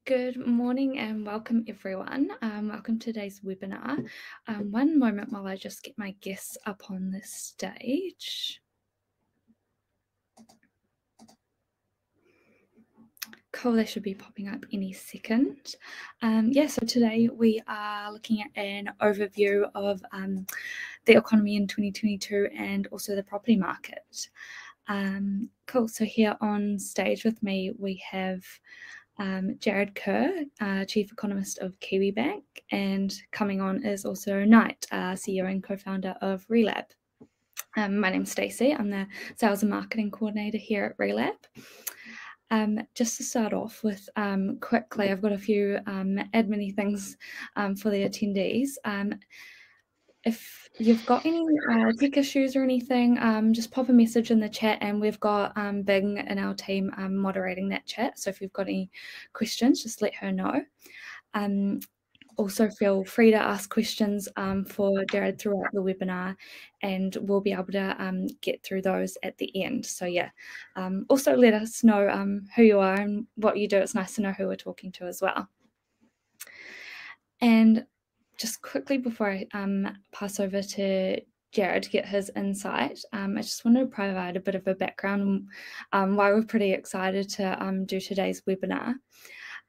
Good morning and welcome everyone. Welcome to today's webinar. One moment while I just get my guests up on the stage. Cool, they should be popping up any second. So today we are looking at an overview of the economy in 2022 and also the property market. Cool, so here on stage with me we have Jarrod Kerr, Chief Economist of Kiwibank, and coming on is also Knight, CEO and co-founder of Relab. My name's Stacey. I'm the Sales and Marketing Coordinator here at Relab. Just to start off with, quickly, I've got a few admin things for the attendees. If you've got any tech issues or anything, just pop a message in the chat, and we've got Bing and our team moderating that chat. So if you've got any questions, just let her know. Also feel free to ask questions for Jarrod throughout the webinar, and we'll be able to get through those at the end. So yeah, also let us know who you are and what you do. It's nice to know who we're talking to as well. And just quickly before I pass over to Jarrod to get his insight, I just want to provide a bit of a background on why we're pretty excited to do today's webinar.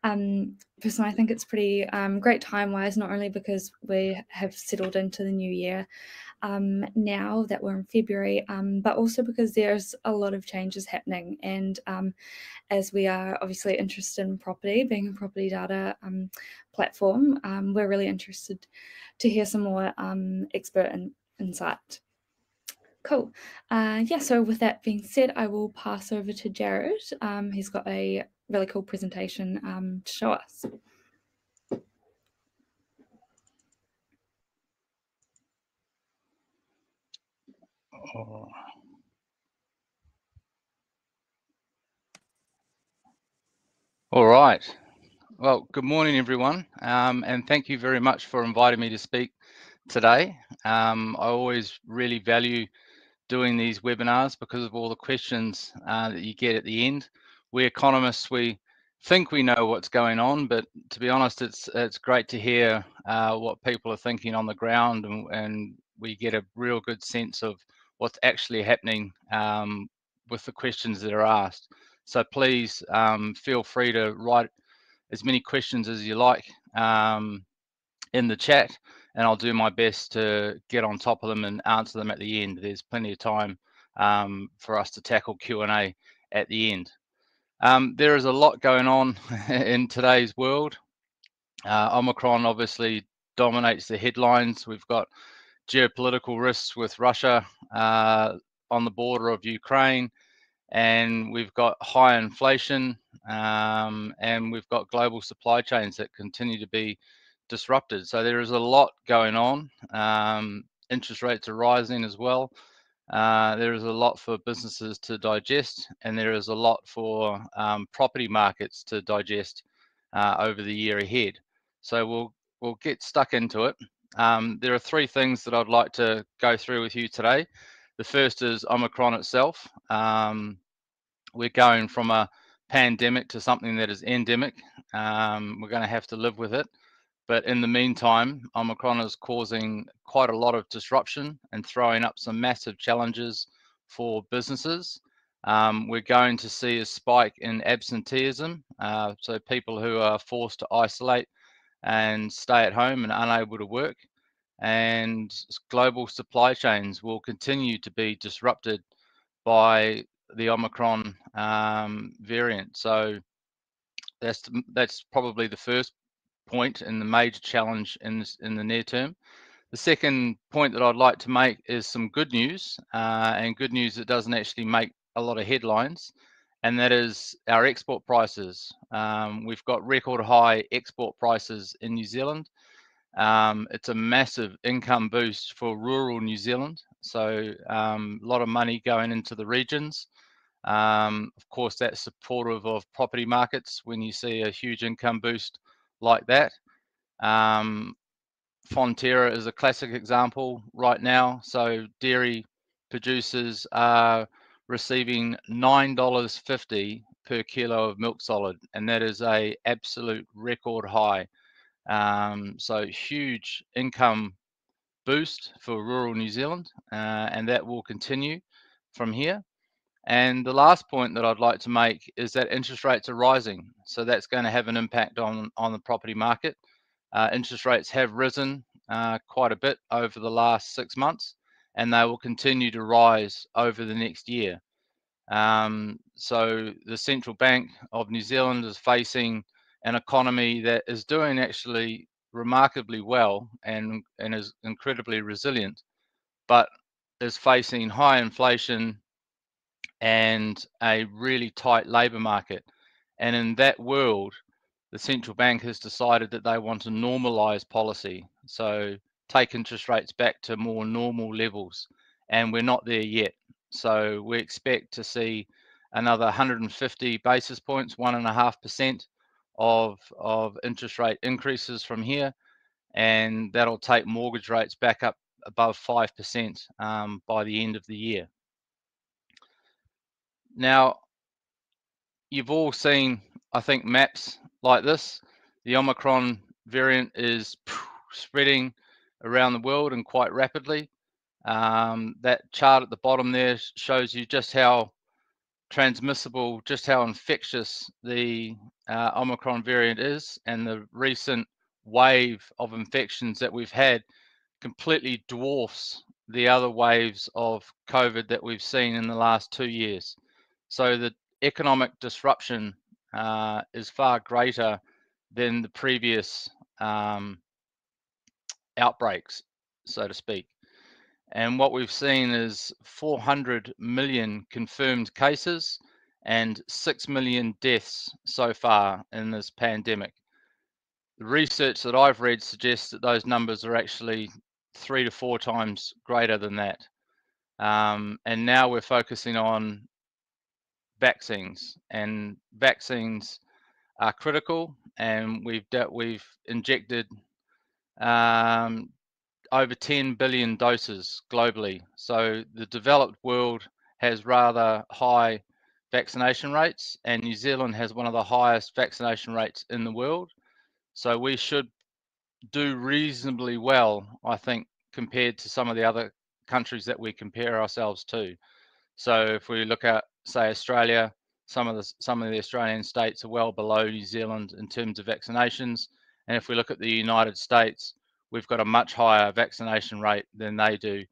Personally, I think it's pretty great time-wise, not only because we have settled into the new year now that we're in February, but also because there's a lot of changes happening. And as we are obviously interested in property, being a property data platform, we're really interested to hear some more expert insight. Cool. So with that being said, I will pass over to Jarrod. He's got a really cool presentation to show us. All right. Well, good morning, everyone, and thank you very much for inviting me to speak today. I always really value doing these webinars because of all the questions that you get at the end. We economists, we think we know what's going on, but to be honest, it's great to hear what people are thinking on the ground, and we get a real good sense of what's actually happening with the questions that are asked. So please feel free to write as many questions as you like in the chat, and I'll do my best to get on top of them and answer them at the end. There's plenty of time for us to tackle Q&A at the end. There is a lot going on in today's world. Omicron obviously dominates the headlines. We've got geopolitical risks with Russia on the border of Ukraine, and we've got high inflation, and we've got global supply chains that continue to be disrupted. So there is a lot going on. Interest rates are rising as well. There is a lot for businesses to digest, and there is a lot for property markets to digest over the year ahead. So we'll get stuck into it. There are three things that I'd like to go through with you today. The first is Omicron itself. We're going from a pandemic to something that is endemic. We're going to have to live with it. But in the meantime, Omicron is causing quite a lot of disruption and throwing up some massive challenges for businesses. We're going to see a spike in absenteeism, so people who are forced to isolate and stay at home and unable to work. And global supply chains will continue to be disrupted by the Omicron variant. So that's probably the first point and the major challenge in the near term. The second point that I'd like to make is some good news, and good news that doesn't actually make a lot of headlines, and that is our export prices. We've got record high export prices in New Zealand. It's a massive income boost for rural New Zealand, so a lot of money going into the regions. Of course, that's supportive of property markets when you see a huge income boost like that. Fonterra is a classic example right now. So dairy producers are receiving $9.50 per kilo of milk solid, and that is a absolute record high. So huge income boost for rural New Zealand, and that will continue from here. And the last point that I'd like to make is that interest rates are rising, so that's going to have an impact on the property market. Interest rates have risen quite a bit over the last 6 months, and they will continue to rise over the next year. So the Central Bank of New Zealand is facing an economy that is doing actually remarkably well and is incredibly resilient, but is facing high inflation and a really tight labour market. And in that world, the central bank has decided that they want to normalise policy, so take interest rates back to more normal levels, and we're not there yet. So we expect to see another 150 basis points, 1.5% of interest rate increases from here, and that'll take mortgage rates back up above 5% by the end of the year. Now, you've all seen, I think, maps like this. The Omicron variant is spreading around the world and quite rapidly. That chart at the bottom there shows you just how transmissible, just how infectious the Omicron variant is, and the recent wave of infections that we've had completely dwarfs the other waves of COVID that we've seen in the last 2 years. So the economic disruption is far greater than the previous outbreaks, so to speak. And what we've seen is 400 million confirmed cases and 6 million deaths so far in this pandemic. The research that I've read suggests that those numbers are actually 3 to 4 times greater than that. And now we're focusing on vaccines, and vaccines are critical, and we've injected over 10 billion doses globally. So the developed world has rather high vaccination rates, and New Zealand has one of the highest vaccination rates in the world. So we should do reasonably well, I think, compared to some of the other countries that we compare ourselves to. So if we look at, say, Australia, some of the Australian states are well below New Zealand in terms of vaccinations. And if we look at the United States, we've got a much higher vaccination rate than they do,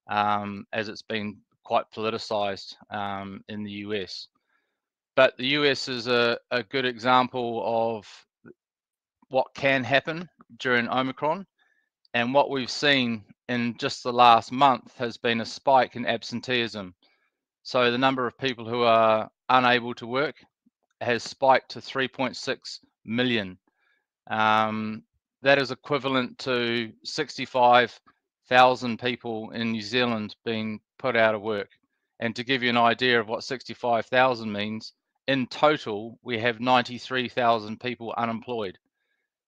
as it's been quite politicized in the US. But the US is a good example of what can happen during Omicron. And what we've seen in just the last month has been a spike in absenteeism. So the number of people who are unable to work has spiked to 3.6 million. That is equivalent to 65,000 people in New Zealand being put out of work. And to give you an idea of what 65,000 means, in total, we have 93,000 people unemployed.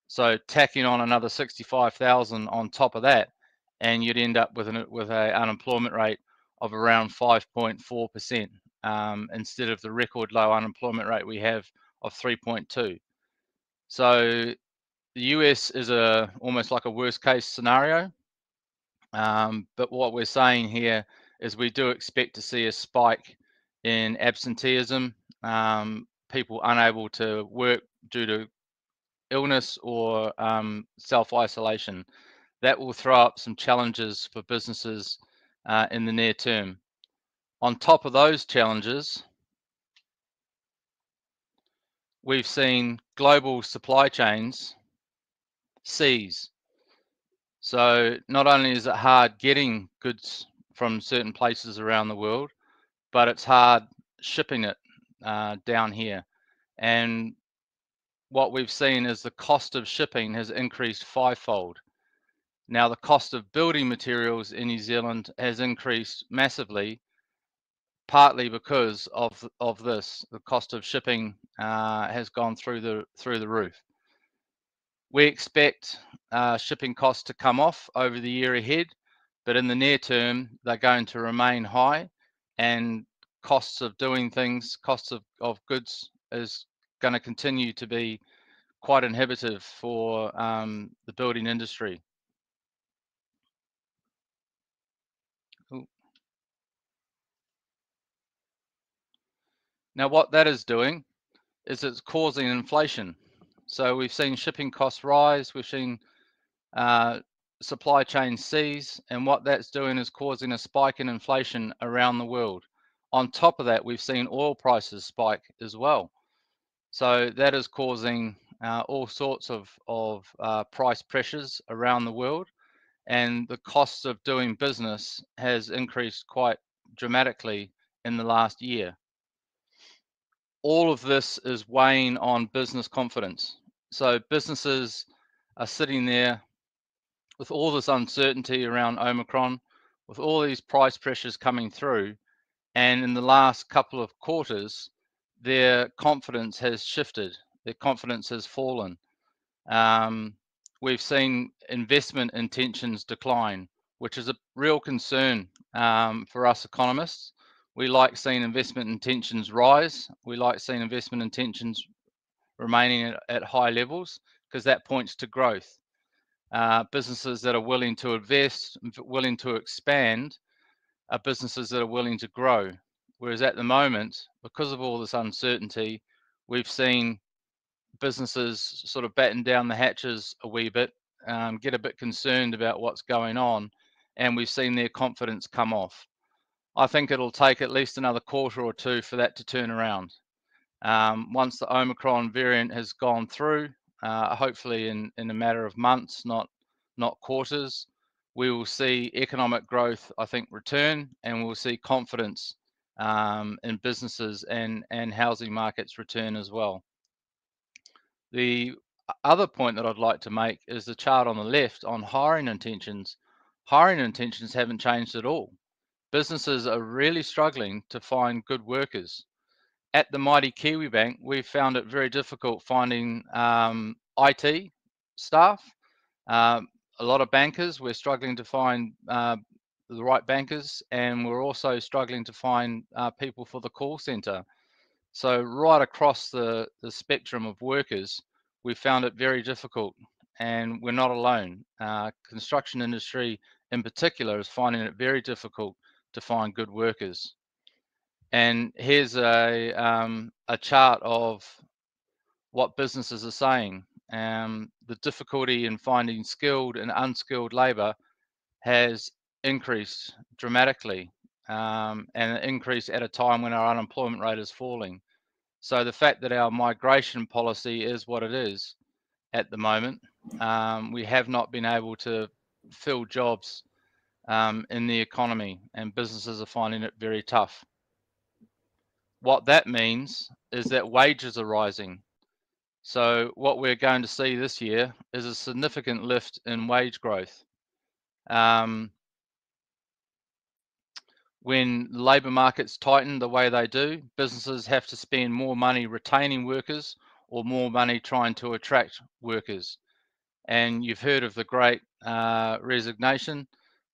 So tacking on another 65,000 on top of that, and you'd end up with an unemployment rate of around 5.4% instead of the record low unemployment rate we have of 3.2. So the US is almost like a worst case scenario, but what we're saying here is we do expect to see a spike in absenteeism, people unable to work due to illness or self-isolation. That will throw up some challenges for businesses in the near term. On top of those challenges, we've seen global supply chains seize. So not only is it hard getting goods from certain places around the world, but it's hard shipping it down here. And what we've seen is the cost of shipping has increased 5-fold. Now, the cost of building materials in New Zealand has increased massively, partly because of this. The cost of shipping has gone through the roof. We expect shipping costs to come off over the year ahead, but in the near term, they're going to remain high, and costs of doing things, costs of goods is going to continue to be quite inhibitive for the building industry. Ooh. Now, what that is doing is it's causing inflation. So we've seen shipping costs rise, we've seen supply chain seize, and what that's doing is causing a spike in inflation around the world. On top of that, we've seen oil prices spike as well. So that is causing all sorts of price pressures around the world, and the cost of doing business has increased quite dramatically in the last year. All of this is weighing on business confidence. So businesses are sitting there with all this uncertainty around Omicron, with all these price pressures coming through, and in the last couple of quarters, their confidence has shifted, their confidence has fallen. We've seen investment intentions decline, which is a real concern for us economists. We like seeing investment intentions rise. We like seeing investment intentions remaining at high levels because that points to growth. Businesses that are willing to invest, willing to expand, are businesses that are willing to grow. Whereas at the moment, because of all this uncertainty, we've seen businesses sort of batten down the hatches a wee bit, get a bit concerned about what's going on, and we've seen their confidence come off. I think it'll take at least another quarter or two for that to turn around. Once the Omicron variant has gone through, hopefully in a matter of months, not quarters, we will see economic growth, I think, return, and we'll see confidence in businesses and housing markets return as well. The other point that I'd like to make is the chart on the left on hiring intentions. Hiring intentions haven't changed at all. Businesses are really struggling to find good workers. At the mighty Kiwibank, we've found it very difficult finding IT staff. A lot of bankers, we're struggling to find the right bankers, and we're also struggling to find people for the call centre. So right across the spectrum of workers, we found it very difficult, and we're not alone. Construction industry in particular is finding it very difficult to find good workers. And here's a chart of what businesses are saying. The difficulty in finding skilled and unskilled labour has increased dramatically, and increased at a time when our unemployment rate is falling. So the fact that our migration policy is what it is at the moment, we have not been able to fill jobs in the economy, and businesses are finding it very tough. What that means is that wages are rising. So what we're going to see this year is a significant lift in wage growth. When labour markets tighten the way they do, businesses have to spend more money retaining workers or more money trying to attract workers. And you've heard of the great resignation.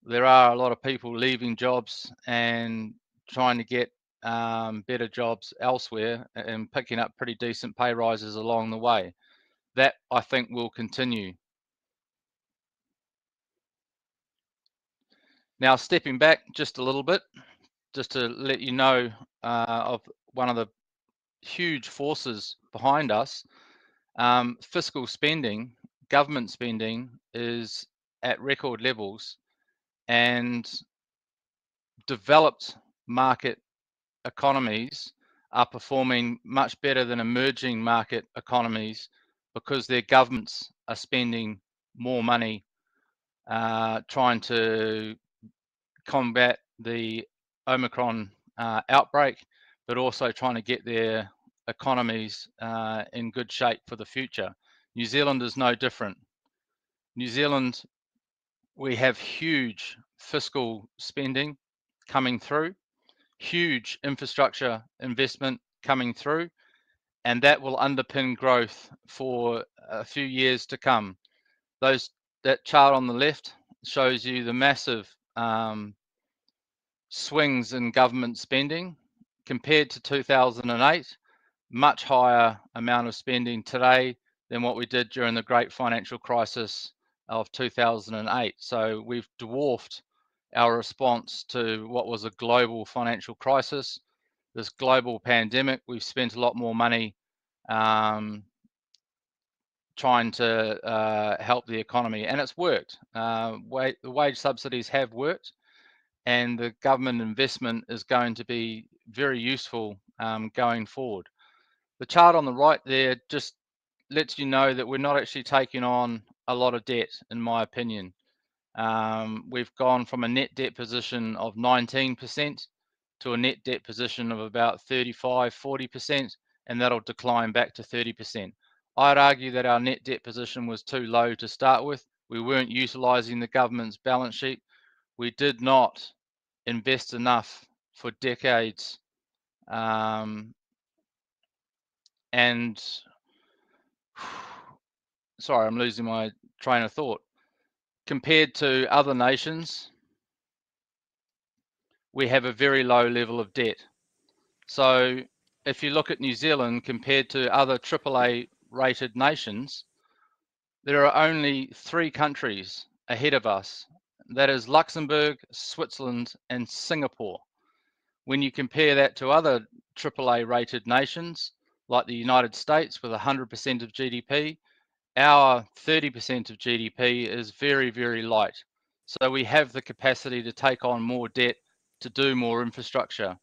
There are a lot of people leaving jobs and trying to get better jobs elsewhere and picking up pretty decent pay rises along the way. That, I think, will continue. Now, stepping back just a little bit, just to let you know of one of the huge forces behind us, fiscal spending, government spending is at record levels, and developed market economies are performing much better than emerging market economies because their governments are spending more money trying to combat the Omicron outbreak, but also trying to get their economies in good shape for the future. New Zealand is no different. New Zealand, we have huge fiscal spending coming through, huge infrastructure investment coming through, and that will underpin growth for a few years to come. That chart on the left shows you the massive swings in government spending. Compared to 2008, much higher amount of spending today than what we did during the great financial crisis of 2008. So we've dwarfed our response to what was a global financial crisis, this global pandemic. We've spent a lot more money trying to help the economy, and it's worked. The wage subsidies have worked, and the government investment is going to be very useful going forward. The chart on the right there just lets you know that we're not actually taking on a lot of debt, in my opinion. We've gone from a net debt position of 19% to a net debt position of about 35, 40%, and that'll decline back to 30%. I'd argue that our net debt position was too low to start with. We weren't utilising the government's balance sheet. We did not invest enough for decades. And sorry, I'm losing my train of thought. Compared to other nations, we have a very low level of debt. So if you look at New Zealand compared to other AAA rated nations, there are only 3 countries ahead of us. That is Luxembourg, Switzerland, and Singapore. When you compare that to other AAA rated nations, like the United States with 100% of GDP, our 30% of GDP is very, very light. So we have the capacity to take on more debt to do more infrastructure.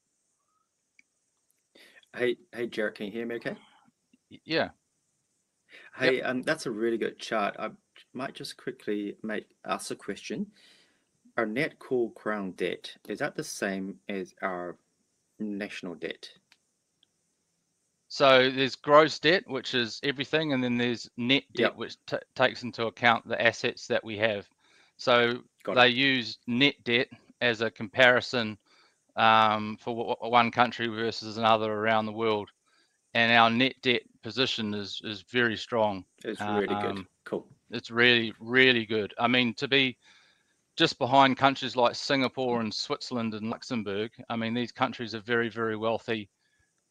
Hey, Jarrod, can you hear me okay? Yeah. Hey, that's a really good chart. I might just quickly ask a question. Our net core crown debt, is that the same as our national debt? So there's gross debt, which is everything, and then there's net debt, which takes into account the assets that we have. So they use net debt as a comparison for one country versus another around the world. And our net debt position is very strong. It's really good. Cool. It's really, really good. I mean, to be just behind countries like Singapore and Switzerland and Luxembourg, I mean, these countries are very, very wealthy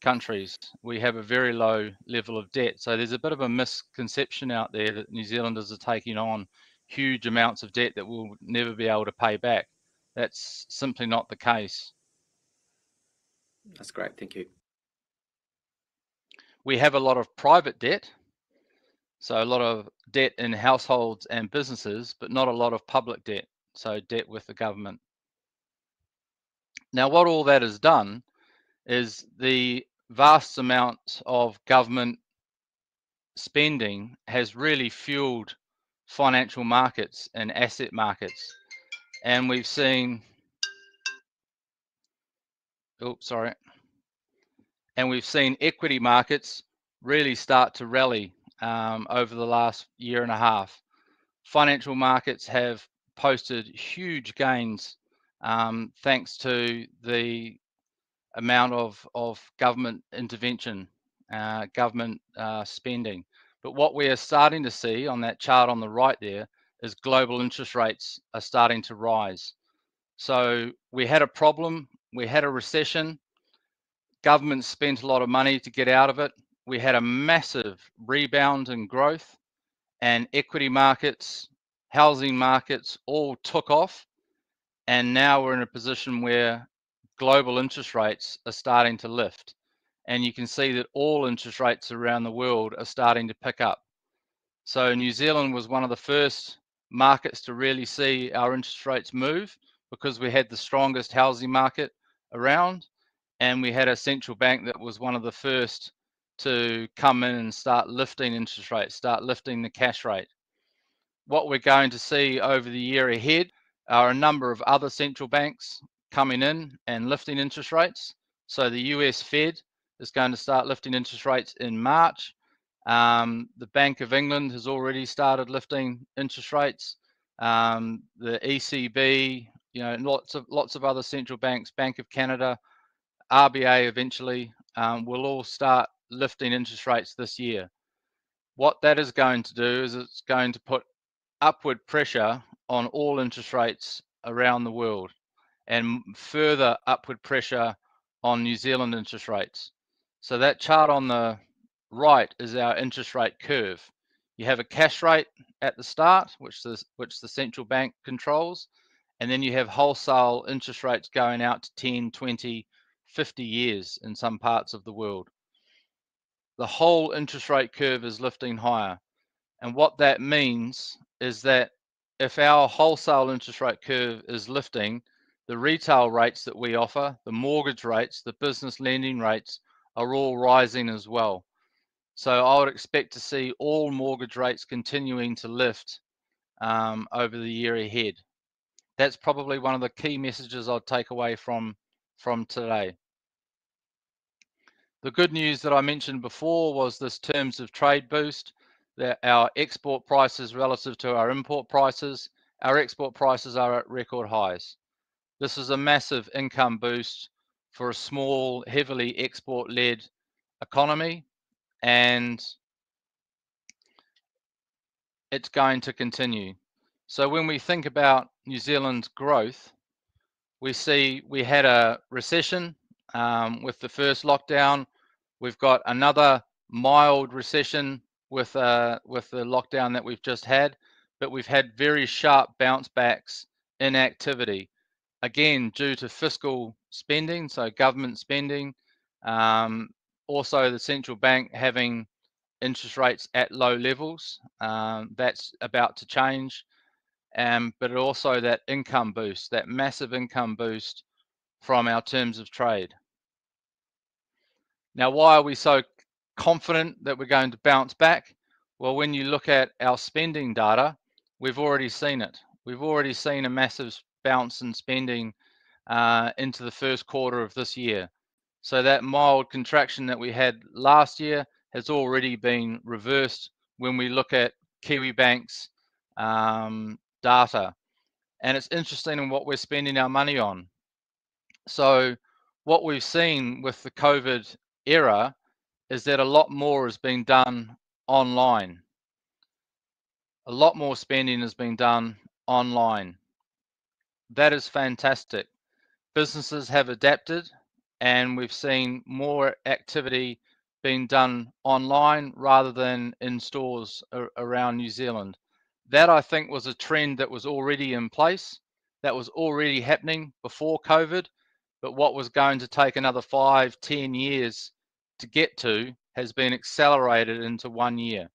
countries. We have a very low level of debt. So there's a bit of a misconception out there that New Zealanders are taking on huge amounts of debt that we'll never be able to pay back. That's simply not the case. That's great. Thank you. We have a lot of private debt. So a lot of debt in households and businesses, but not a lot of public debt. So debt with the government. Now, what all that has done is the vast amount of government spending has really fueled financial markets and asset markets. And we've seen, and we've seen equity markets really start to rally over the last year and a half. Financial markets have posted huge gains thanks to the amount of government intervention, government spending. But what we are starting to see on that chart on the right there is global interest rates are starting to rise. So we had a problem, we had a recession, government spent a lot of money to get out of it. We had a massive rebound in growth, and equity markets, housing markets all took off. And now we're in a position where global interest rates are starting to lift. And you can see that all interest rates around the world are starting to pick up. So New Zealand was one of the first markets to really see our interest rates move because we had the strongest housing market around, and we had a central bank that was one of the first to come in and start lifting interest rates, start lifting the cash rate. What we're going to see over the year ahead are a number of other central banks coming in and lifting interest rates. So the US Fed is going to start lifting interest rates in March. The Bank of England has already started lifting interest rates. The ECB, you know, lots of other central banks, Bank of Canada, RBA eventually will all start lifting interest rates this year. What that is going to do is it's going to put upward pressure on all interest rates around the world and further upward pressure on New Zealand interest rates. So that chart on the right is our interest rate curve. You have a cash rate at the start, which the central bank controls, and then you have wholesale interest rates going out to 10, 20, 50 years in some parts of the world. The whole interest rate curve is lifting higher. And what that means is that if our wholesale interest rate curve is lifting, the retail rates that we offer, the mortgage rates, the business lending rates are all rising as well. So I would expect to see all mortgage rates continuing to lift over the year ahead. That's probably one of the key messages I'd take away from today. The good news that I mentioned before was this terms of trade boost, that our export prices relative to our import prices, our export prices are at record highs. This is a massive income boost for a small, heavily export-led economy, and it's going to continue. So when we think about New Zealand's growth, we see we had a recession with the first lockdown. We've got another mild recession with the lockdown that we've just had, but we've had very sharp bounce backs in activity, again due to fiscal spending, so government spending, also the central bank having interest rates at low levels. That's about to change, but also that income boost, that massive income boost from our terms of trade. Now, why are we so confident that we're going to bounce back? Well, when you look at our spending data, we've already seen it. We've already seen a massive bounce in spending into the first quarter of this year. So that mild contraction that we had last year has already been reversed when we look at Kiwibank's data. And it's interesting in what we're spending our money on. So what we've seen with the COVID era is that a lot more has been done online. A lot more spending has been done online. That is fantastic. Businesses have adapted, and we've seen more activity being done online rather than in stores around New Zealand. That, I think, was a trend that was already in place, that was already happening before COVID, but what was going to take another 5, 10 years to get to has been accelerated into 1 year.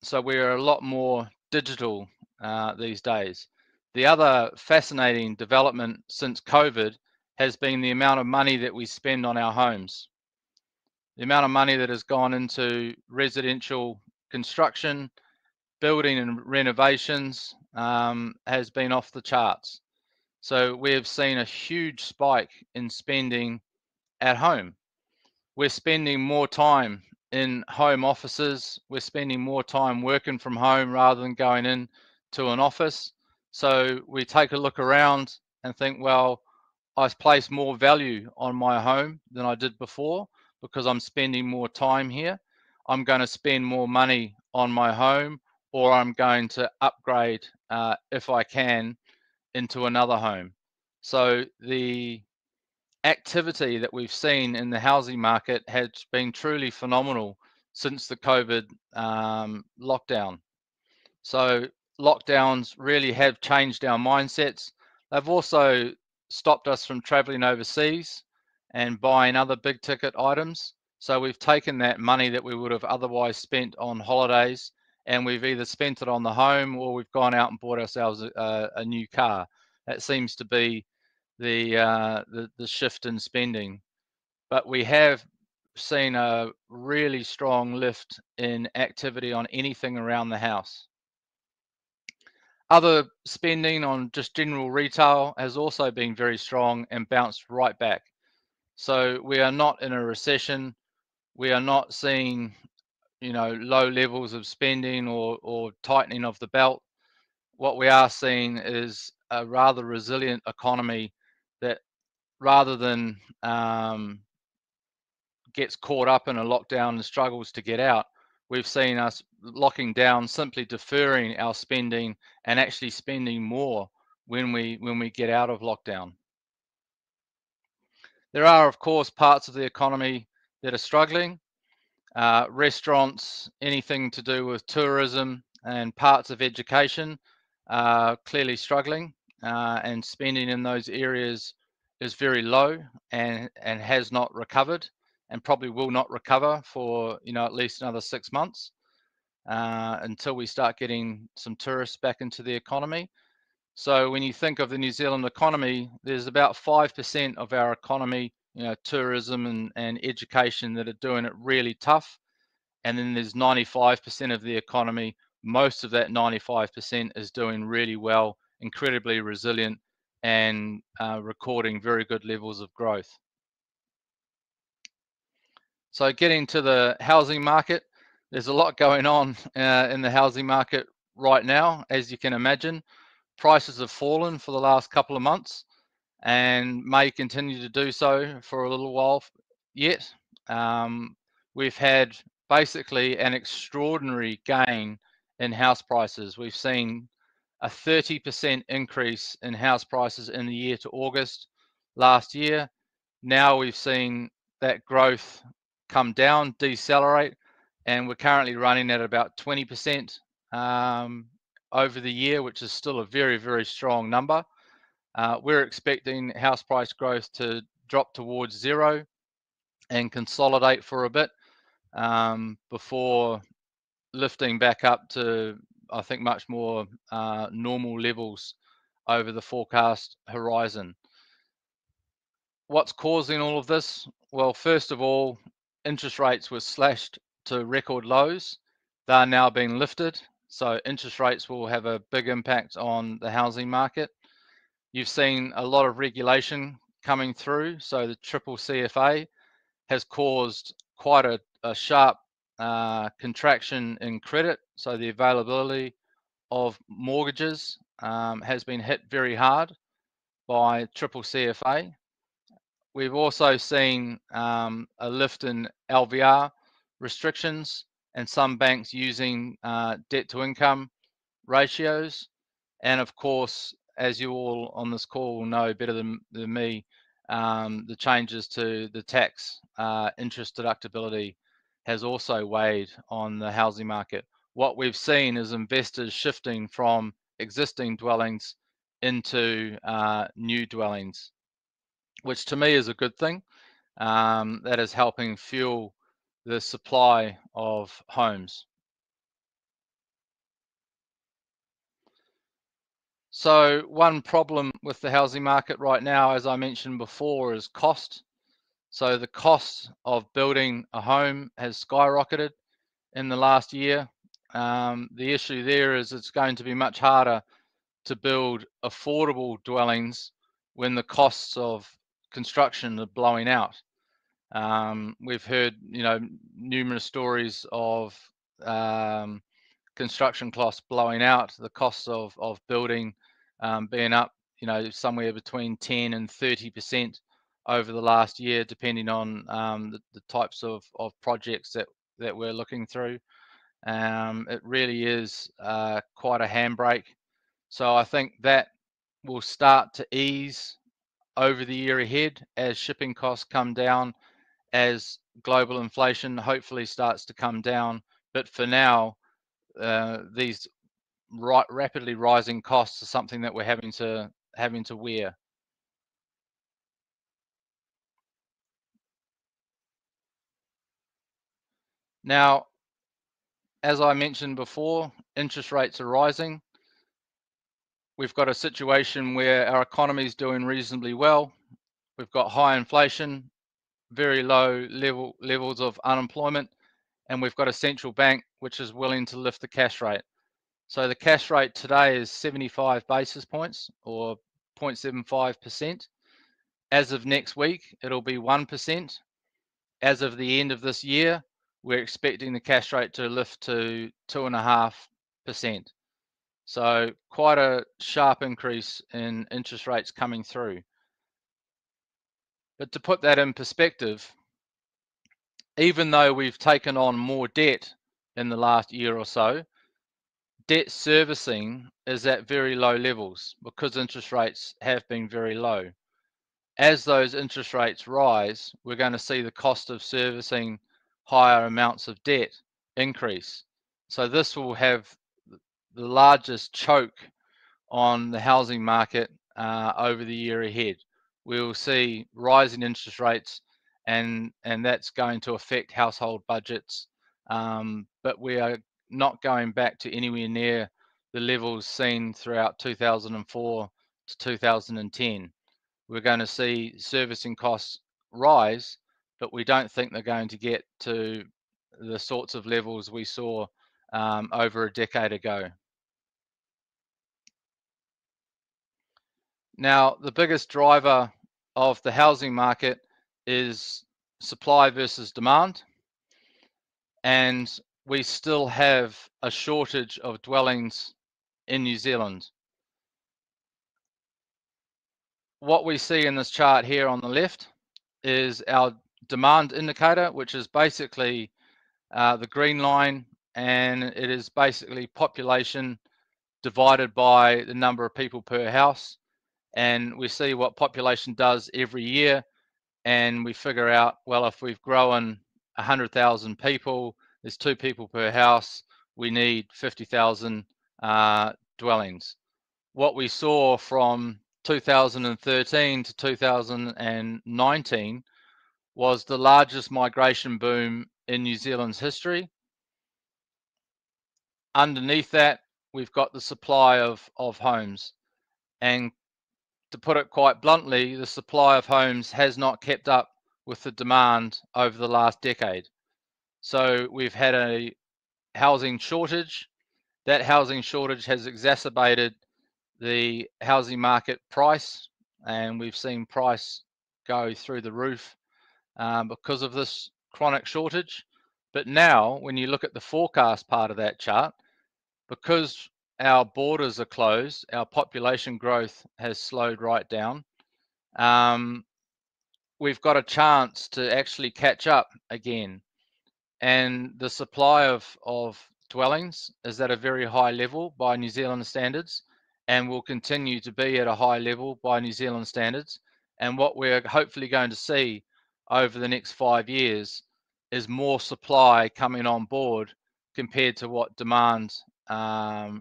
So we're a lot more digital these days. The other fascinating development since COVID has been the amount of money that we spend on our homes. The amount of money that has gone into residential construction, building and renovations has been off the charts. So we have seen a huge spike in spending at home. We're spending more time in home offices. We're spending more time working from home rather than going in to an office. So we take a look around and think, well, I place more value on my home than I did before because I'm spending more time here. I'm going to spend more money on my home, or I'm going to upgrade if I can into another home. So the activity that we've seen in the housing market has been truly phenomenal since the COVID lockdown. So lockdowns really have changed our mindsets. They've also stopped us from traveling overseas and buying other big ticket items. So we've taken that money that we would have otherwise spent on holidays, and we've either spent it on the home or we've gone out and bought ourselves a new car. That seems to be the shift in spending. But we have seen a really strong lift in activity on anything around the house. Other spending on just general retail has also been very strong and bounced right back. So we are not in a recession. We are not seeing, low levels of spending or tightening of the belt. What we are seeing is a rather resilient economy that, rather than gets caught up in a lockdown and struggles to get out, we've seen us locking down, simply deferring our spending and actually spending more when we get out of lockdown. There are, of course, parts of the economy that are struggling. Restaurants, anything to do with tourism, and parts of education are clearly struggling, and spending in those areas is very low and has not recovered, and probably will not recover for at least another 6 months until we start getting some tourists back into the economy. So when you think of the New Zealand economy, there's about 5% of our economy, tourism and education, that are doing it really tough. And then there's 95% of the economy. Most of that 95% is doing really well, incredibly resilient, and recording very good levels of growth. So getting to the housing market, there's a lot going on in the housing market right now, as you can imagine. Prices have fallen for the last couple of months and may continue to do so for a little while yet. We've had basically an extraordinary gain in house prices. We've seen a 30% increase in house prices in the year to August last year. Now we've seen that growth come down, decelerate, and we're currently running at about 20% over the year, which is still a very, very strong number. We're expecting house price growth to drop towards zero and consolidate for a bit before lifting back up to, I think, much more normal levels over the forecast horizon. What's causing all of this? Well, first of all, interest rates were slashed to record lows. They are now being lifted, so interest rates will have a big impact on the housing market. You've seen a lot of regulation coming through, so the CCCFA has caused quite a sharp contraction in credit, so the availability of mortgages has been hit very hard by CCCFA. We've also seen a lift in LVR restrictions and some banks using debt to income ratios. And of course, as you all on this call know better than me, the changes to the tax interest deductibility has also weighed on the housing market. What we've seen is investors shifting from existing dwellings into new dwellings, which to me is a good thing. That is helping fuel the supply of homes. So one problem with the housing market right now, as I mentioned before, is cost. So the cost of building a home has skyrocketed in the last year. The issue there is it's going to be much harder to build affordable dwellings when the costs of construction are blowing out. We've heard, numerous stories of construction costs blowing out, the costs of building being up, somewhere between 10 and 30% over the last year, depending on the types of projects that we're looking through. It really is quite a handbrake. So I think that will start to ease over the year ahead as shipping costs come down, as global inflation hopefully starts to come down. But for now, these rapidly rising costs are something that we're having to wear. Now, as I mentioned before, interest rates are rising. We've got a situation where our economy is doing reasonably well. We've got high inflation, very low levels of unemployment, and we've got a central bank which is willing to lift the cash rate. So the cash rate today is 75 basis points, or 0.75%. As of next week, it'll be 1%. As of the end of this year, we're expecting the cash rate to lift to 2.5%. So quite a sharp increase in interest rates coming through. But to put that in perspective, even though we've taken on more debt in the last year or so, debt servicing is at very low levels because interest rates have been very low. as those interest rates rise, we're going to see the cost of servicing higher amounts of debt increase. So this will have the largest choke on the housing market over the year ahead. We will see rising interest rates, and that's going to affect household budgets. But we are not going back to anywhere near the levels seen throughout 2004 to 2010. We're going to see servicing costs rise, but we don't think they're going to get to the sorts of levels we saw over a decade ago. Now, the biggest driver of the housing market is supply versus demand, and we still have a shortage of dwellings in New Zealand. What we see in this chart here on the left is our demand indicator, which is basically the green line, and it is basically population divided by the number of people per house. And we see what population does every year, and we figure out, well, if we've grown 100,000 people, there's 2 people per house, we need 50,000 dwellings. What we saw from 2013 to 2019 was the largest migration boom in New Zealand's history. Underneath that, we've got the supply of homes. And to put it quite bluntly, the supply of homes has not kept up with the demand over the last decade. So we've had a housing shortage. That housing shortage has exacerbated the housing market price, and we've seen price go through the roof because of this chronic shortage. But now, when you look at the forecast part of that chart, because our borders are closed, our population growth has slowed right down. We've got a chance to actually catch up again. And the supply of dwellings is at a very high level by New Zealand standards, and will continue to be at a high level by New Zealand standards. And what we're hopefully going to see over the next 5 years is more supply coming on board compared to what demand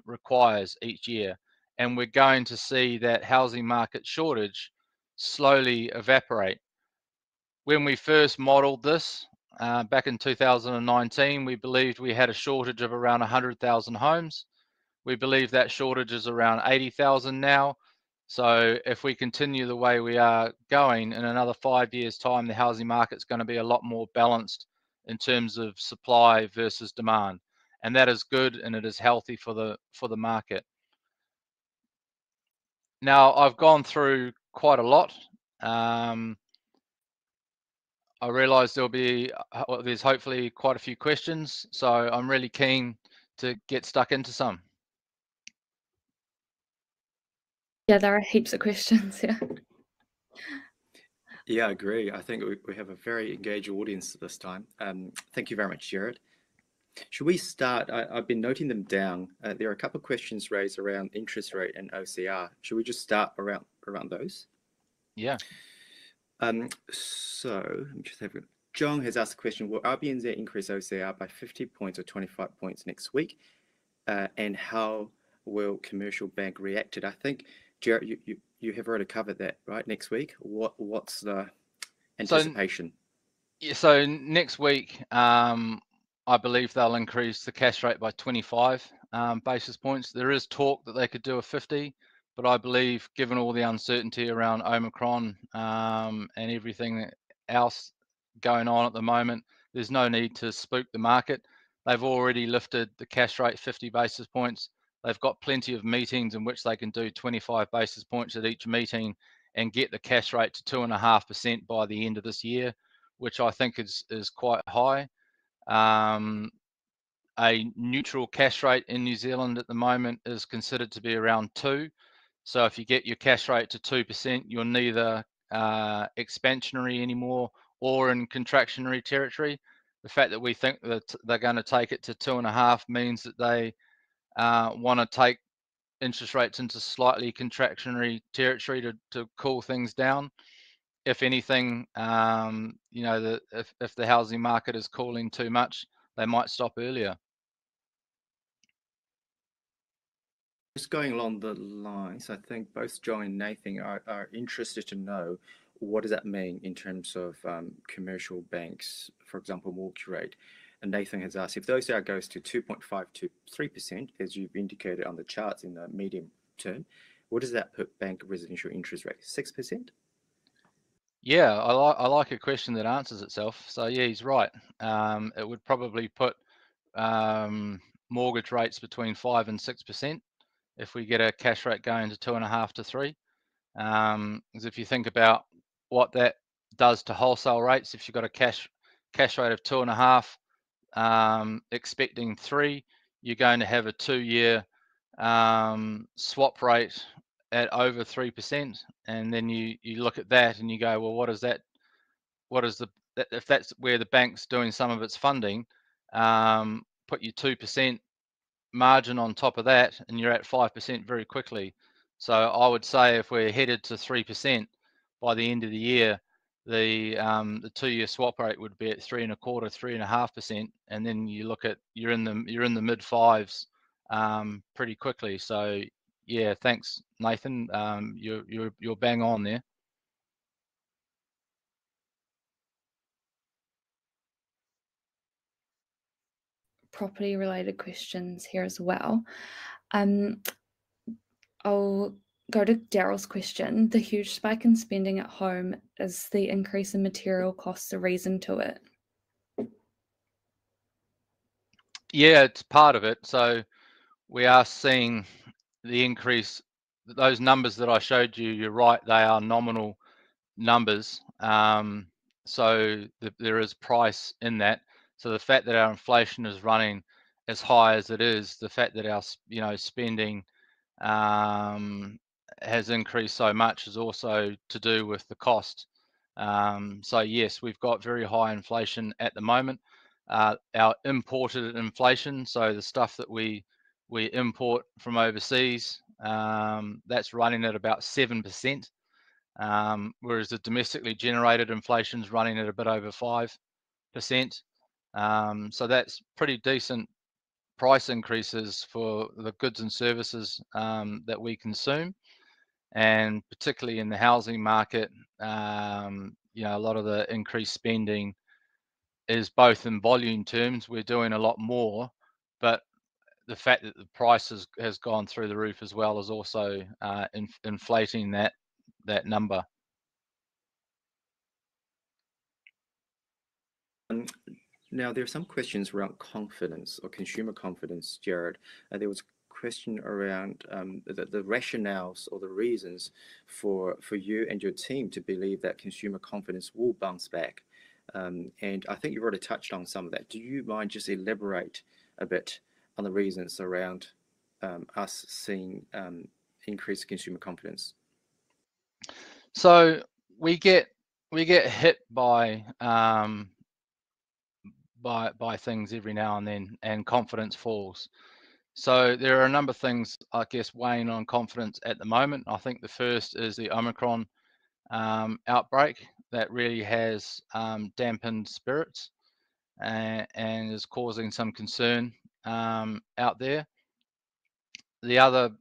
requires each year. And we're going to see that housing market shortage slowly evaporate. When we first modeled this back in 2019, we believed we had a shortage of around 100,000 homes. We believe that shortage is around 80,000 now. So if we continue the way we are going, in another 5 years' time, the housing market's going to be a lot more balanced in terms of supply versus demand. And that is good, and it is healthy for the market. Now, I've gone through quite a lot. I realise there's hopefully quite a few questions, so I'm really keen to get stuck into some. Yeah, there are heaps of questions. Yeah. Yeah, I agree. I think we have a very engaged audience this time. Thank you very much, Jarrod. Should we start? I've been noting them down. There are a couple of questions raised around interest rate and OCR. Should we just start around those? Yeah. So let me just have a... John has asked a question: will RBNZ increase OCR by 50 points or 25 points next week? And how will Commercial Bank react to it? I think, Jarrod, you have already covered that, right? Next week, what's the anticipation? So next week, I believe they'll increase the cash rate by 25 basis points. There is talk that they could do a 50, but I believe, given all the uncertainty around Omicron and everything else going on at the moment, there's no need to spook the market. They've already lifted the cash rate 50 basis points. They've got plenty of meetings in which they can do 25 basis points at each meeting and get the cash rate to 2.5% by the end of this year, which I think is quite high. A neutral cash rate in New Zealand at the moment is considered to be around 2. So if you get your cash rate to 2%, you're neither expansionary anymore or in contractionary territory. The fact that we think that they're going to take it to 2.5 means that they want to take interest rates into slightly contractionary territory to cool things down. if anything, if the housing market is cooling too much, they might stop earlier. Just going along the lines, I think both John and Nathan are interested to know what does that mean in terms of commercial banks, for example, mortgage rate. And Nathan has asked if the OCR goes to 2.5 to 3%, as you've indicated on the charts in the medium term, what does that put bank residential interest rate? 6%? Yeah, I like a question that answers itself. So yeah, he's right. It would probably put mortgage rates between 5 and 6% if we get a cash rate going to 2.5 to 3. Because if you think about what that does to wholesale rates, if you've got a cash rate of 2.5, expecting 3, you're going to have a 2-year swap rate at over 3%, and then you look at that and you go, well, what is that? What is if that's where the bank's doing some of its funding, put your 2% margin on top of that, and you're at 5% very quickly. So I would say if we're headed to 3% by the end of the year, the 2-year swap rate would be at 3.25, 3.5%, and then you look at you're in the mid 5s pretty quickly. So yeah, thanks Nathan. You're bang on there. Property related questions here as well. I'll go to Daryl's question. The huge spike in spending at home, is the increase in material costs a reason to it? Yeah, it's part of it. So we are seeing the increase. Those numbers that I showed you, you're right, they are nominal numbers. So there is price in that. So the fact that our inflation is running as high as it is, the fact that our spending has increased so much is also to do with the cost. So yes, we've got very high inflation at the moment. Our imported inflation, so the stuff that we import from overseas, that's running at about 7%, whereas the domestically generated inflation is running at a bit over 5%. So that's pretty decent price increases for the goods and services that we consume, and particularly in the housing market, a lot of the increased spending is both in volume terms, we're doing a lot more, but the fact that the price has gone through the roof as well is also inflating that number. Now, there are some questions around confidence or consumer confidence, Jarrod. There was a question around the rationales or the reasons for you and your team to believe that consumer confidence will bounce back. And I think you've already touched on some of that. Do you mind just elaborate a bit on the reasons around us seeing increased consumer confidence? So we get hit by things every now and then, and confidence falls. So there are a number of things, I guess, weighing on confidence at the moment. I think the first is the Omicron outbreak that really has dampened spirits and is causing some concern out there. The other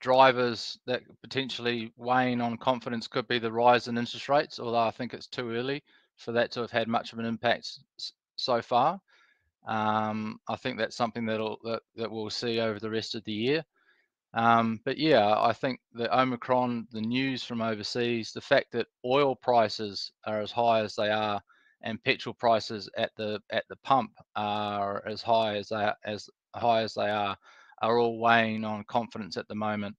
drivers that potentially weighing on confidence could be the rise in interest rates, although I think it's too early for that to have had much of an impact so far. I think that's something that we'll see over the rest of the year. But yeah, I think the Omicron, the news from overseas, the fact that oil prices are as high as they are, and petrol prices at the pump are as high as they are all weighing on confidence at the moment.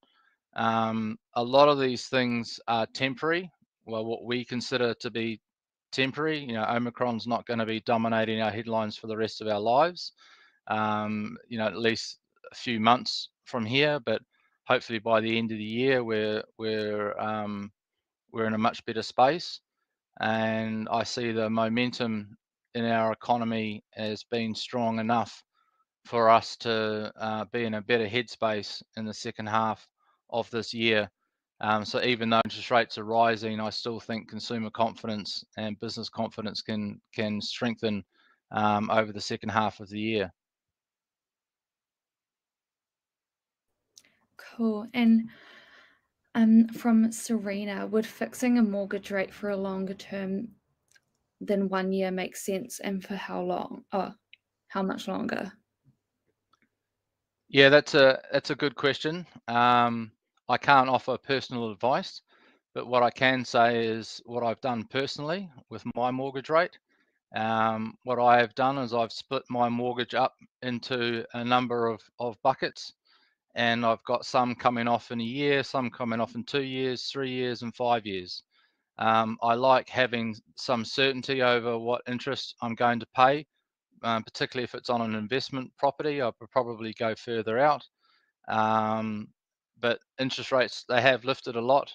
A lot of these things are temporary. Well, what we consider to be temporary. Omicron's not going to be dominating our headlines for the rest of our lives. At least a few months from here, but hopefully by the end of the year, we're in a much better space. And I see the momentum in our economy as being strong enough for us to be in a better headspace in the second half of this year. So even though interest rates are rising, I still think consumer confidence and business confidence can strengthen over the second half of the year. Cool. And from Serena, would fixing a mortgage rate for a longer term than 1 year make sense, and for how long? Oh, how much longer? Yeah, that's a good question. I can't offer personal advice, but what I can say is what I've done personally with my mortgage rate. What I have done is I've split my mortgage up into a number of buckets, and I've got some coming off in a year, some coming off in 2 years, 3 years, and 5 years. I like having some certainty over what interest I'm going to pay, particularly if it's on an investment property. I would probably go further out. But interest rates, they have lifted a lot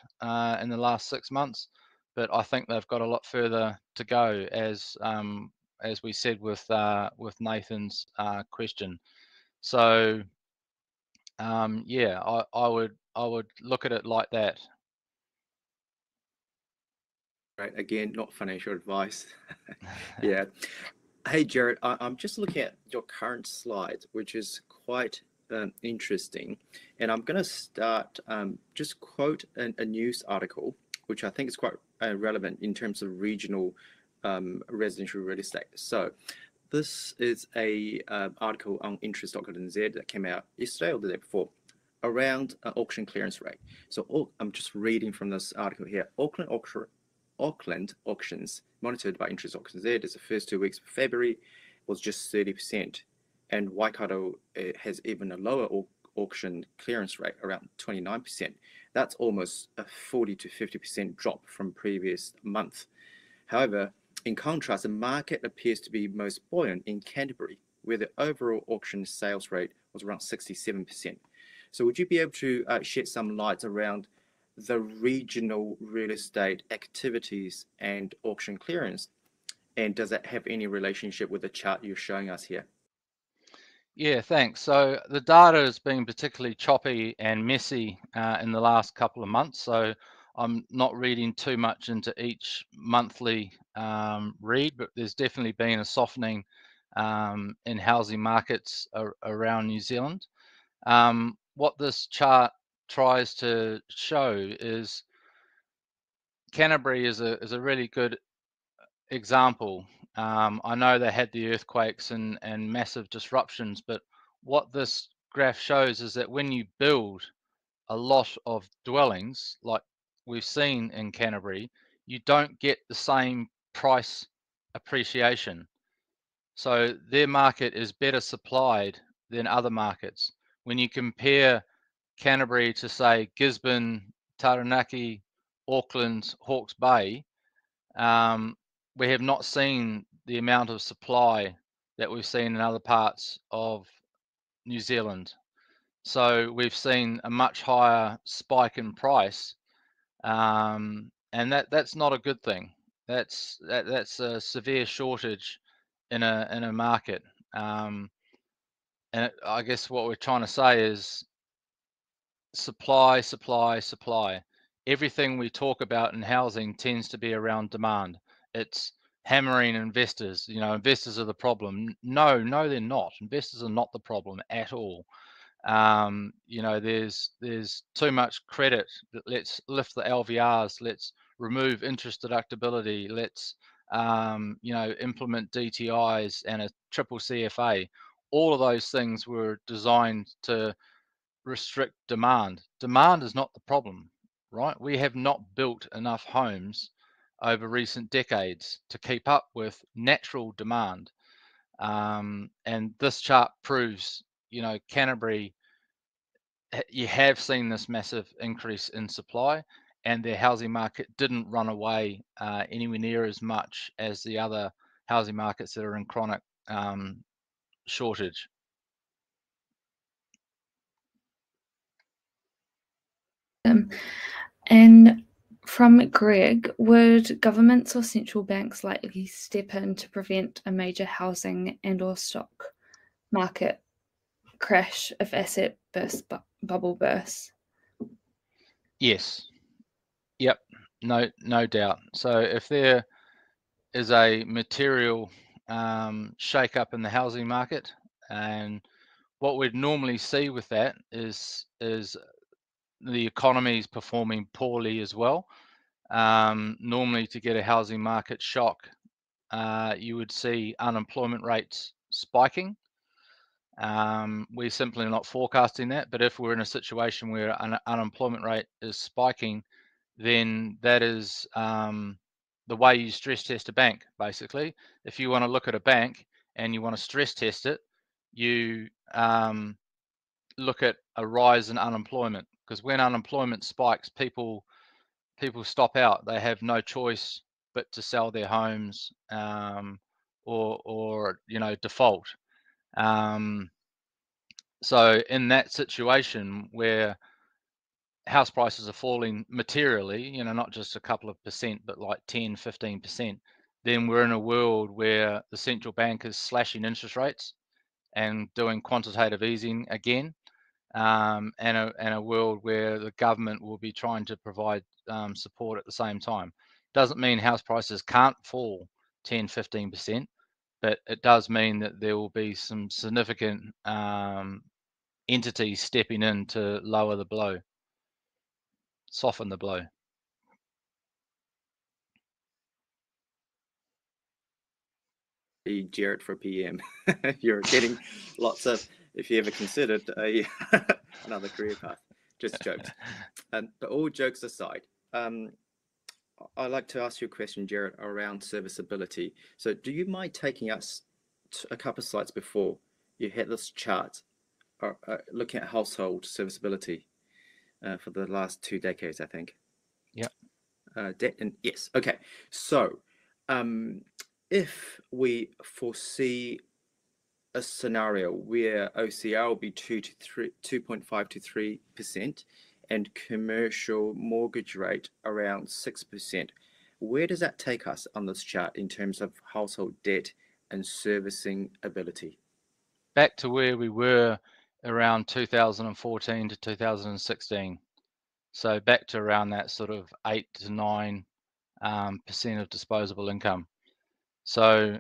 in the last 6 months, but I think they've got a lot further to go, as we said with Nathan's question. So yeah, I would look at it like that. Right, again, not financial advice. Yeah. Hey, Jarrod, I'm just looking at your current slide, which is quite interesting. And I'm going to start, just quote a news article, which I think is quite relevant in terms of regional residential real estate. So this is a article on interest.co.nz that came out yesterday or the day before around auction clearance rate. So I'm just reading from this article here. Auckland auctions monitored by interest.co.nz as the first 2 weeks of February was just 30%, and Waikato has even a lower auction clearance rate, around 29%. That's almost a 40 to 50% drop from previous month. However, in contrast, the market appears to be most buoyant in Canterbury, where the overall auction sales rate was around 67%. So would you be able to shed some light around the regional real estate activities and auction clearance? And does that have any relationship with the chart you're showing us here? Yeah, thanks. So the data has been particularly choppy and messy in the last couple of months. So I'm not reading too much into each monthly read, but there's definitely been a softening in housing markets around New Zealand. What this chart tries to show is Canterbury is a really good example. I know they had the earthquakes and massive disruptions, but what this graph shows is that when you build a lot of dwellings, like we've seen in Canterbury, you don't get the same price appreciation. So their market is better supplied than other markets. When you compare Canterbury to, say, Gisborne, Taranaki, Auckland, Hawke's Bay, we have not seen the amount of supply that we've seen in other parts of New Zealand. So we've seen a much higher spike in price, and that's not a good thing. That's a severe shortage in a market. And I guess what we're trying to say is supply, supply, supply. Everything we talk about in housing tends to be around demand. It's hammering investors. You know, investors are the problem. No, they're not. Investors are not the problem at all. You know, there's too much credit. Let's lift the LVRs. Let's remove interest deductibility. Let's you know, implement DTIs and a triple CFA. All of those things were designed to restrict demand. Demand is not the problem, right? We have not built enough homes over recent decades to keep up with natural demand. And this chart proves, you know, Canterbury, you have seen this massive increase in supply, and their housing market didn't run away anywhere near as much as the other housing markets that are in chronic shortage. And from Greg, would governments or central banks likely step in to prevent a major housing and or stock market crash if asset bubble bursts? Yes, Yep, no doubt. So if there is a material shake up in the housing market, and what we'd normally see with that is the economy is performing poorly as well. Normally, to get a housing market shock, you would see unemployment rates spiking. We're simply not forecasting that, but if we're in a situation where an unemployment rate is spiking, then that is the way you stress test a bank, basically. If you want to look at a bank and you want to stress test it, you look at a rise in unemployment, because when unemployment spikes, people stop out. They have no choice but to sell their homes, or default. So in that situation where house prices are falling materially, not just a couple of percent, but like 10, 15%, then we're in a world where the central bank is slashing interest rates and doing quantitative easing again, and a world where the government will be trying to provide support at the same time. Doesn't mean house prices can't fall 10, 15%, but it does mean that there will be some significant entities stepping in to lower the blow, soften the blow. Jarrod for PM. You're getting lots of, if you ever considered another career path. Just jokes. But all jokes aside, I'd like to ask you a question, Jarrod, around serviceability. So do you mind taking us a couple of slides before you had this chart looking at household serviceability for the last 2 decades, I think? Yep. Debt and yes. Okay. So if we foresee a scenario where OCR will be 2.5 to 3%, and commercial mortgage rate around 6%, where does that take us on this chart in terms of household debt and servicing ability? Back to where we were around 2014 to 2016. So back to around that sort of 8 to 9% of disposable income. So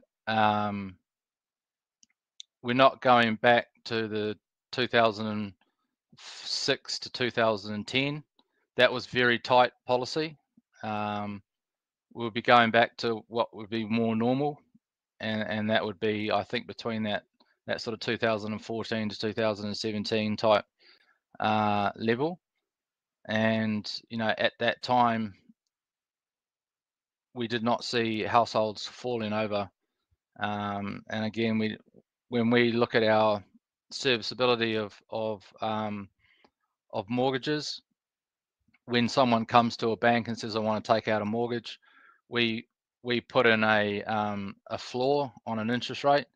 we're not going back to the 2006 to 2010. That was very tight policy. We'll be going back to what would be more normal, and that would be, I think, between that sort of 2014 to 2017 type level. And at that time, we did not see households falling over. And again, when we look at our serviceability of mortgages, when someone comes to a bank and says, "I want to take out a mortgage," we put in a floor on an interest rate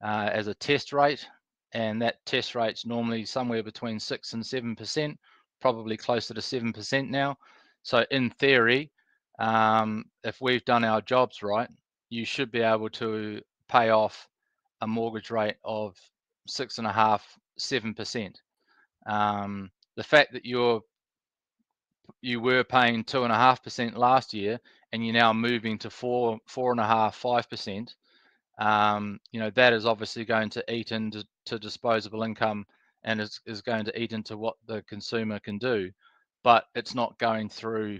as a test rate, and that test rate's normally somewhere between 6 and 7%, probably closer to 7% now. So in theory, if we've done our jobs right, you should be able to pay off a mortgage rate of 6.5, 7%. The fact that you were paying 2.5% last year, and you're now moving to 4.5, 5%. That is obviously going to eat into disposable income, and is going to eat into what the consumer can do, but it's not going through,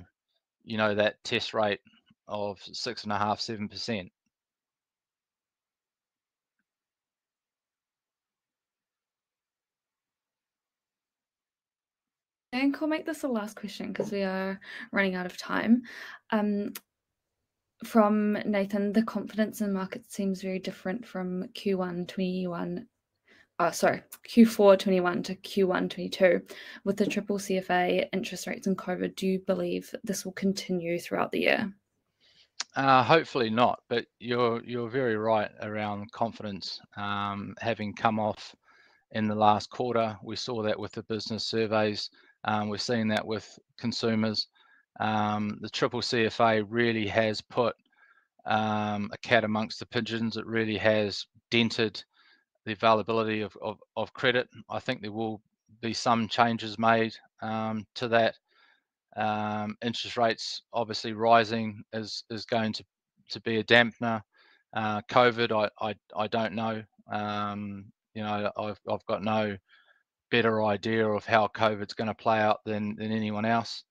that test rate of 6.5, 7%. And I'll make this the last question because we are running out of time. From Nathan, the confidence in markets seems very different from Q4 21 to Q1 22. With the triple CFA, interest rates, and COVID, do you believe this will continue throughout the year? Hopefully not, but you're very right around confidence having come off in the last quarter. We saw that with the business surveys. We're seeing that with consumers. The triple CFA really has put a cat amongst the pigeons. It really has dented the availability of credit. I think there will be some changes made to that Interest rates obviously rising is going to be a dampener. COVID, I don't know. You know, I've got no better idea of how COVID's going to play out than anyone else.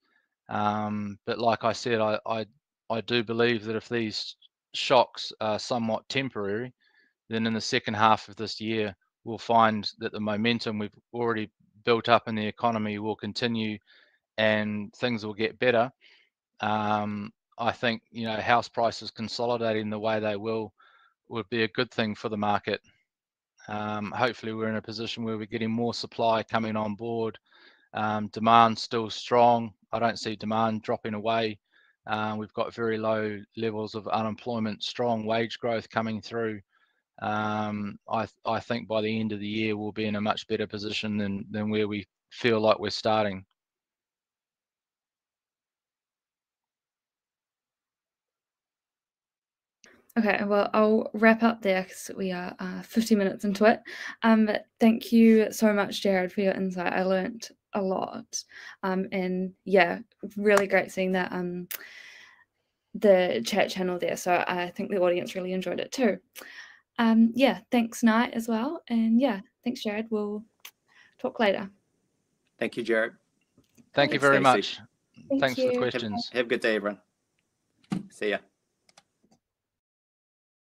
But like I said, I do believe that if these shocks are somewhat temporary, then in the second half of this year, we'll find that the momentum we've already built up in the economy will continue and things will get better. I think, you know, house prices consolidating the way they will would be a good thing for the market. Hopefully we're in a position where we're getting more supply coming on board. Demand's still strong. I don't see demand dropping away. We've got very low levels of unemployment, strong wage growth coming through. I think by the end of the year we'll be in a much better position than where we feel like we're starting. Okay, well, I'll wrap up there because we are 50 minutes into it. But thank you so much, Jarrod, for your insight. I learnt a lot. And yeah, really great seeing that the chat channel there. So I think the audience really enjoyed it too. Yeah, thanks, Knight, as well. And yeah, thanks, Jarrod. We'll talk later. Thank you, Jarrod. Thank you very much. Thank Thanks for the you. questions. Have a good day, everyone. See ya.